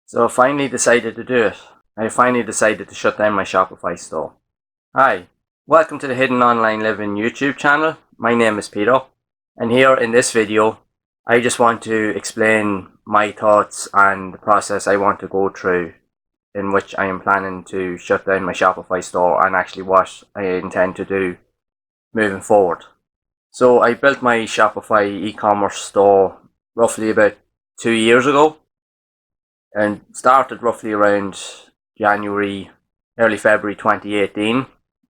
So I finally decided to do it. I finally decided to shut down my Shopify store. Hi, welcome to the Hidden Online Living YouTube channel. My name is Peter, and here in this video, I just want to explain my thoughts and the process I want to go through in which I am planning to shut down my Shopify store and actually what I intend to do moving forward. So I built my Shopify e-commerce store roughly about 2 years ago, and started roughly around January, early February 2018.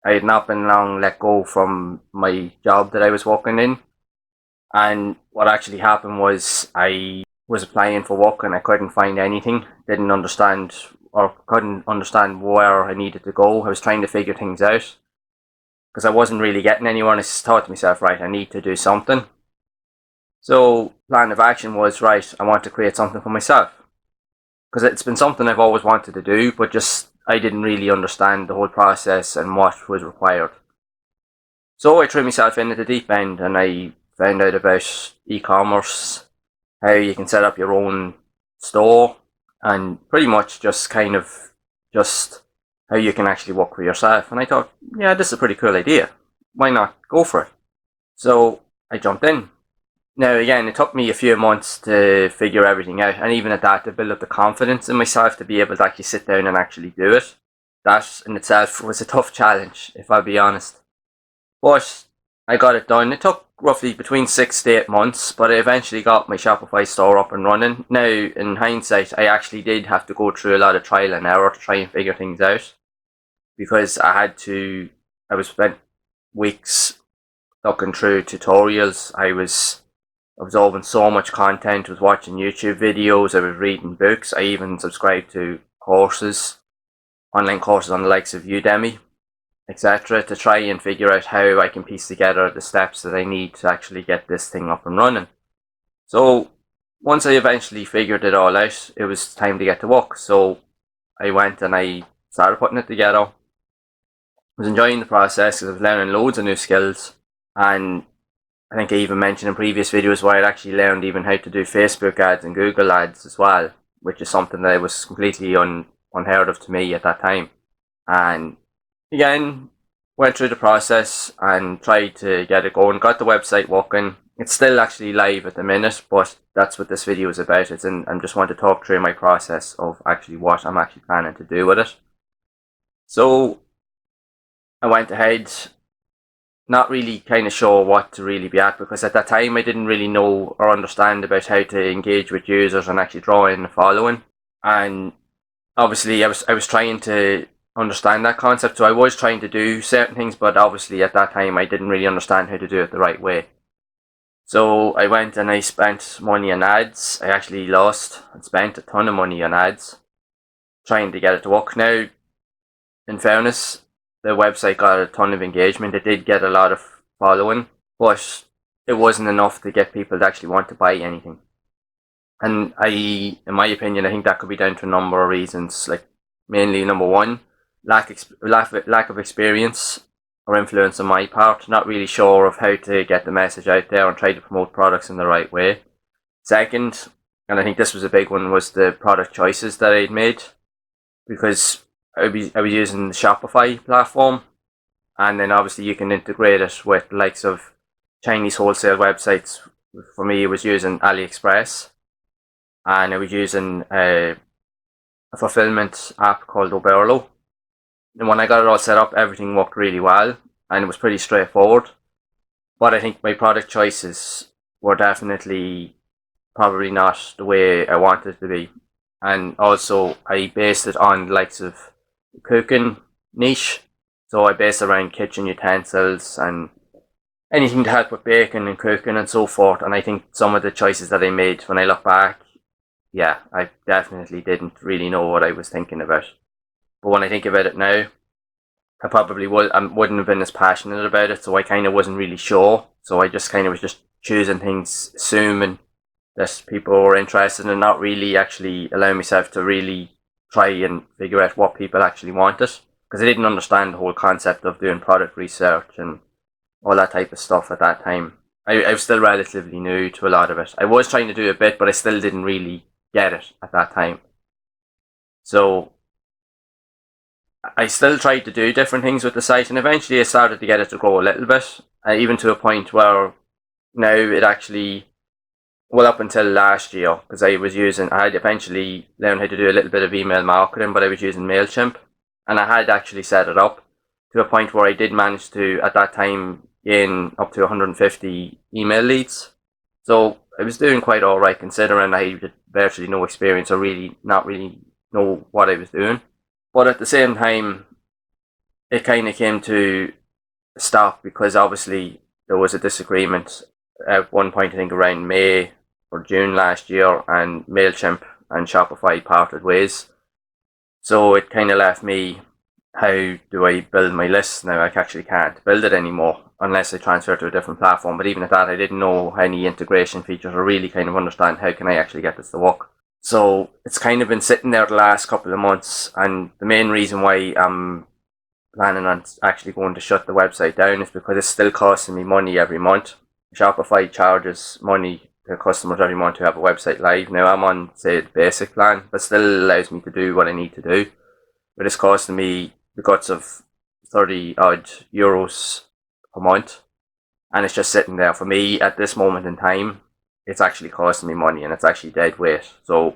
I had not been long let go from my job that I was working in, and what actually happened was I was applying for work and I couldn't find anything, didn't understand or couldn't understand where I needed to go. I was trying to figure things out because I wasn't really getting anywhere, and I just thought to myself, right, I need to do something. So plan of action was, right, I want to create something for myself, because it's been something I've always wanted to do, but just I didn't really understand the whole process and what was required. So I threw myself into the deep end and I found out about e-commerce, how you can set up your own store, and pretty much just how you can actually work for yourself. And I thought, yeah, this is a pretty cool idea. Why not go for it? So I jumped in. Now, again, it took me a few months to figure everything out, and even at that, to build up the confidence in myself to be able to actually sit down and actually do it. That in itself was a tough challenge, if I'll be honest. But I got it done. It took roughly between 6 to 8 months, but I eventually got my Shopify store up and running. Now, in hindsight, I actually did have to go through a lot of trial and error to try and figure things out, because I was spent weeks looking through tutorials. I was absorbing so much content, was watching YouTube videos, I was reading books, I even subscribed to courses, online courses on the likes of Udemy, etc., to try and figure out how I can piece together the steps that I need to actually get this thing up and running. So once I eventually figured it all out, it was time to get to work. So I went and I started putting it together. I was enjoying the process because I was learning loads of new skills, and I think I even mentioned in previous videos where I'd actually learned even how to do Facebook ads and Google ads as well, which is something that was completely unheard of to me at that time. And again, went through the process and tried to get it going, got the website working. It's still actually live at the minute, but that's what this video is about. I'm just want to talk through my process of actually what I'm actually planning to do with it. So I went ahead, not really kind of sure what to really be at, because at that time I didn't really know or understand about how to engage with users and actually draw in the following. And obviously I was trying to understand that concept, so I was trying to do certain things, but obviously at that time I didn't really understand how to do it the right way. So I went and I spent money on ads. I actually lost and spent a ton of money on ads trying to get it to work. Now, in fairness, the website got a ton of engagement. It did get a lot of following, but it wasn't enough to get people to actually want to buy anything. And in my opinion, I think that could be down to a number of reasons. Like, mainly number one, lack of experience or influence on my part. Not really sure of how to get the message out there and try to promote products in the right way. Second, and I think this was a big one, was the product choices that I'd made, because I was using the Shopify platform, and then obviously you can integrate it with the likes of Chinese wholesale websites. For me, it was using AliExpress, and I was using a fulfillment app called Oberlo. And when I got it all set up, everything worked really well, and it was pretty straightforward. But I think my product choices were definitely probably not the way I wanted it to be. And also, I based it on the likes of cooking niche. So I based it around kitchen utensils and anything to help with baking and cooking and so forth. And I think some of the choices that I made, when I look back, yeah, I definitely didn't really know what I was thinking about. But when I think about it now, I wouldn't have been as passionate about it, so I kind of wasn't really sure. So I just kind of was just choosing things, assuming that people were interested, and not really actually allowing myself to really try and figure out what people actually wanted, because I didn't understand the whole concept of doing product research and all that type of stuff at that time. I was still relatively new to a lot of it. I was trying to do a bit, but I still didn't really get it at that time. So I still tried to do different things with the site, and eventually I started to get it to grow a little bit, even to a point where now it actually, well, up until last year, because I had eventually learned how to do a little bit of email marketing, but I was using MailChimp, and I had actually set it up to a point where I did manage to, at that time, gain up to 150 email leads. So I was doing quite alright considering I had virtually no experience or really not really know what I was doing. But at the same time, it kind of came to a stop because obviously there was a disagreement at one point, I think around May or June last year, and MailChimp and Shopify parted ways. So it kind of left me, how do I build my list now? I actually can't build it anymore unless I transfer to a different platform. But even at that, I didn't know any integration features or really kind of understand how can I actually get this to work. So it's kind of been sitting there the last couple of months, and the main reason why I'm planning on actually going to shut the website down is because it's still costing me money every month. Shopify charges money to customers every month to have a website live. Now I'm on, say, the basic plan, but still allows me to do what I need to do. But it's costing me the guts of 30 odd euros per month, and it's just sitting there. For me at this moment in time, it's actually costing me money, and it's actually dead weight. So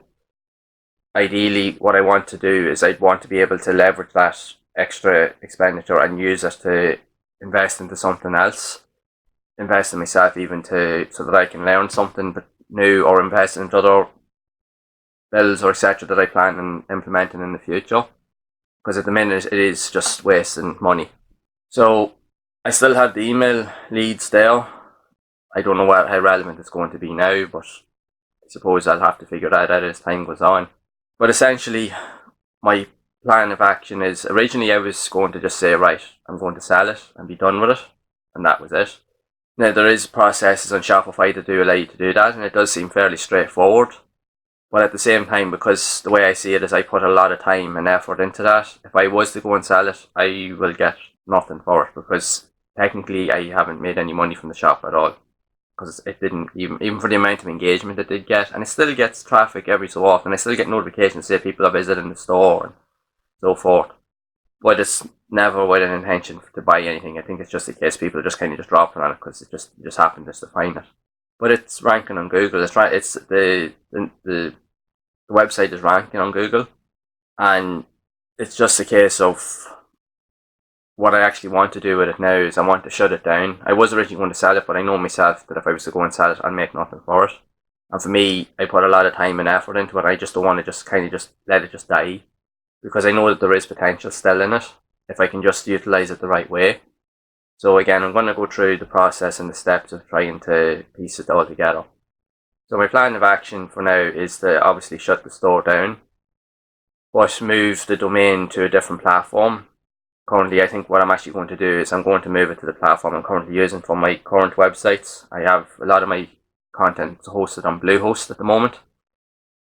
ideally what I want to do is I'd want to be able to leverage that extra expenditure and use it to invest into something else, invest in myself even so that I can learn something new, or invest in other bills or etc. that I plan on implementing in the future. Because at the minute it is just wasting money. So I still have the email leads there. I don't know how relevant it's going to be now, but I suppose I'll have to figure that out as time goes on. But essentially, my plan of action is, originally I was going to just say, right, I'm going to sell it and be done with it, and that was it. Now there is processes on Shopify that do allow you to do that, and it does seem fairly straightforward. But at the same time, because the way I see it is I put a lot of time and effort into that, if I was to go and sell it, I will get nothing for it, because technically I haven't made any money from the shop at all. Because it didn't, even for the amount of engagement it did get, and it still gets traffic every so often. I still get notifications say people are visiting the store and so forth. But it's never with an intention to buy anything. I think it's just a case people are just kind of just dropping on it because it just happened just to find it. But it's ranking on Google. It's right. It's the website is ranking on Google, and it's just a case of what I actually want to do with it now is I want to shut it down. I was originally going to sell it, but I know myself that if I was to go and sell it, I'd make nothing for it. And for me, I put a lot of time and effort into it. I just don't want to just kind of just let it just die, because I know that there is potential still in it if I can just utilize it the right way. So again, I'm going to go through the process and the steps of trying to piece it all together. So my plan of action for now is to obviously shut the store down, but move the domain to a different platform. Currently, I think what I'm actually going to do is I'm going to move it to the platform I'm currently using for my current websites. I have a lot of my content hosted on Bluehost at the moment.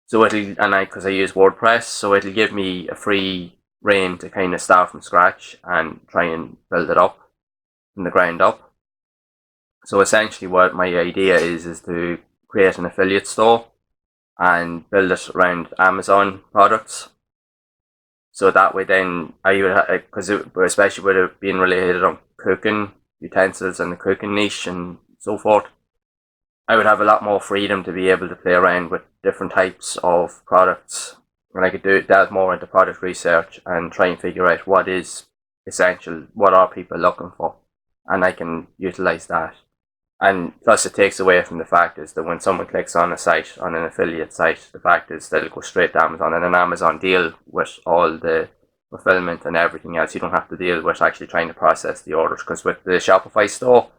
So because I use WordPress, so it'll give me a free rein to kind of start from scratch and try and build it up from the ground up. So essentially what my idea is to create an affiliate store and build it around Amazon products. So that way then I would, because especially with it being related on cooking utensils and the cooking niche and so forth, I would have a lot more freedom to be able to play around with different types of products, and I could delve more into product research and try and figure out what is essential, what are people looking for, and I can utilize that. And plus it takes away from the fact is that when someone clicks on a site, on an affiliate site, the fact is that it'll go straight to Amazon, and an Amazon deal with all the fulfillment and everything else. You don't have to deal with actually trying to process the orders, because with the Shopify store,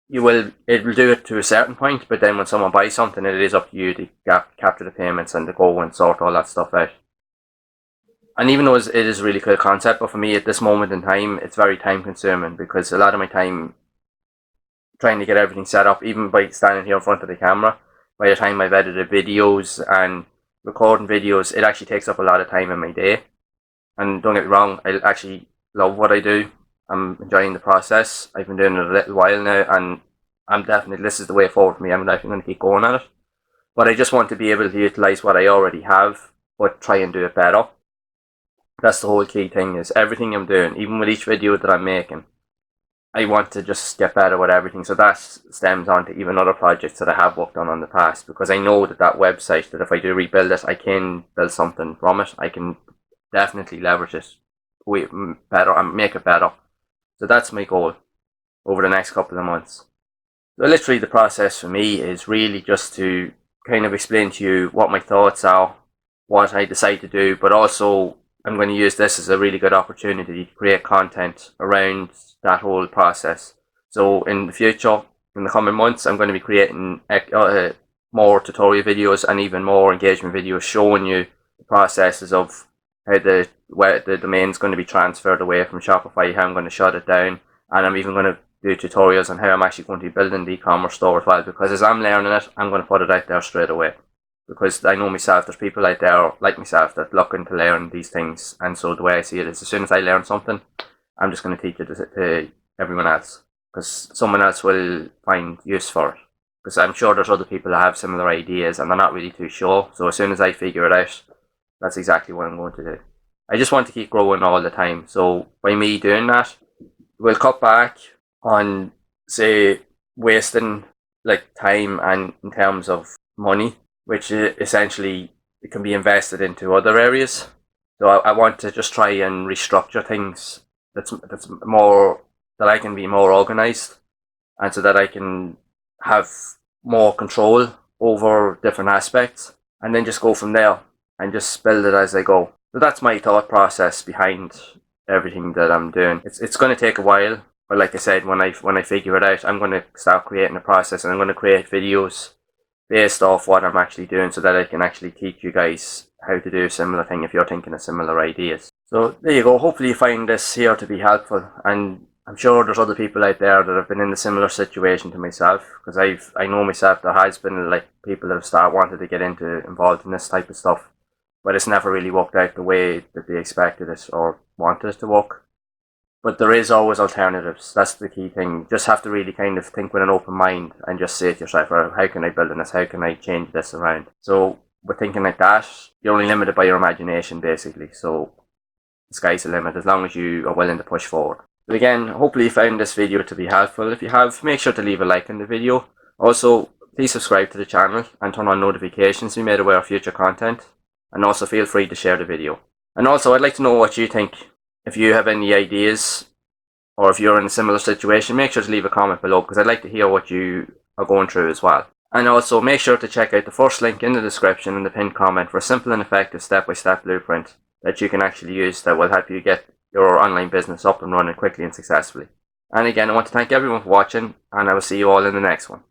it will do it to a certain point, but then when someone buys something, it is up to you to capture the payments and to go and sort all that stuff out. And even though it is a really cool concept, but for me at this moment in time, it's very time consuming, because a lot of my time trying to get everything set up, even by standing here in front of the camera, by the time I've edited videos and recording videos, it actually takes up a lot of time in my day. And don't get me wrong, I actually love what I do. I'm enjoying the process. I've been doing it a little while now, and this is the way forward for me. I'm definitely going to keep going at it. But I just want to be able to utilize what I already have, but try and do it better. That's the whole key thing, is everything I'm doing, even with each video that I'm making, I want to just get better with everything. So that stems on to even other projects that I have worked on in the past, because I know that that website, that if I do rebuild it, I can build something from it. I can definitely leverage it better and make it better. So that's my goal over the next couple of months. So literally the process for me is really just to kind of explain to you what my thoughts are, what I decide to do, but also I'm going to use this as a really good opportunity to create content around that whole process. So in the future, in the coming months, I'm going to be creating more tutorial videos and even more engagement videos showing you the processes of how where the domain is going to be transferred away from Shopify, how I'm going to shut it down, and I'm even going to do tutorials on how I'm actually going to be building the e-commerce store as well, because as I'm learning it, I'm going to put it out there straight away. Because I know myself, there's people out there like myself that looking to learn these things, and so the way I see it is, as soon as I learn something, I'm just going to teach it to everyone else, because someone else will find use for it. Because I'm sure there's other people that have similar ideas and they're not really too sure. So as soon as I figure it out, that's exactly what I'm going to do. I just want to keep growing all the time. So by me doing that, we'll cut back on, say, wasting like time and in terms of money, which essentially it can be invested into other areas. So I want to just try and restructure things that's more, that I can be more organized, and so that I can have more control over different aspects, and then just go from there and just build it as I go. So that's my thought process behind everything that I'm doing. It's going to take a while, but like I said, when I figure it out, I'm going to start creating a process, and I'm going to create videos based off what I'm actually doing, so that I can actually teach you guys how to do a similar thing if you're thinking of similar ideas. So there you go. Hopefully you find this here to be helpful, and I'm sure there's other people out there that have been in a similar situation to myself, because I know myself, there has been like people that have wanted to get involved in this type of stuff, but it's never really worked out the way that they expected it or wanted it to work. But there is always alternatives. That's the key thing. Just have to really kind of think with an open mind and just say to yourself, well, how can I build on this? How can I change this around? So with thinking like that, you're only limited by your imagination, basically. So the sky's the limit as long as you are willing to push forward. But again, hopefully you found this video to be helpful. If you have, make sure to leave a like on the video. Also, please subscribe to the channel and turn on notifications to be made aware of future content. And also feel free to share the video. And also, I'd like to know what you think. If you have any ideas, or if you're in a similar situation, make sure to leave a comment below, because I'd like to hear what you are going through as well. And also, make sure to check out the first link in the description and the pinned comment for a simple and effective step-by-step blueprint that you can actually use that will help you get your online business up and running quickly and successfully. And again, I want to thank everyone for watching, and I will see you all in the next one.